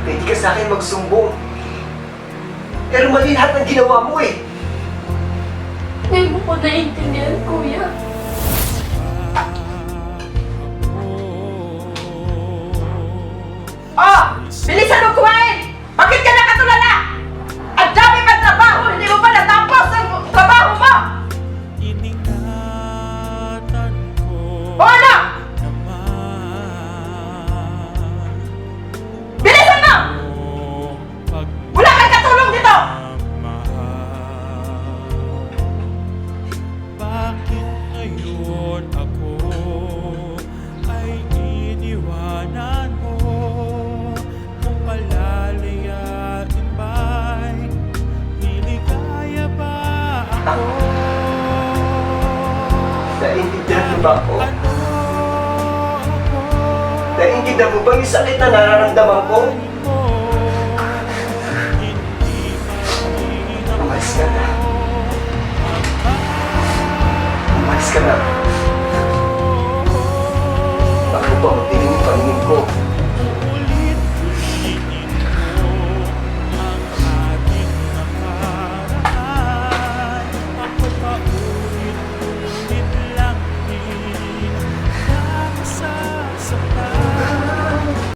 Pwede ka sa akin magsumbong. Pero mali lahat ng ginawa mo eh. Ngayon mo ko naiintindihan, kuya. Oh! Bilisan mo kumain! Bakit ka nakatulala? Ang dami pa trabaho! Hindi mo pa natapos ang trabaho mo! O ano? Bilisan mo! Wala kang katulong dito! Bakit ngayon ako ay iniwanan mo? Kung palalayain ba'y niligaya ba ako? Naiintindihan mo ba ako? Naiintindihan mo ba yung sakit na nararamdaman ko?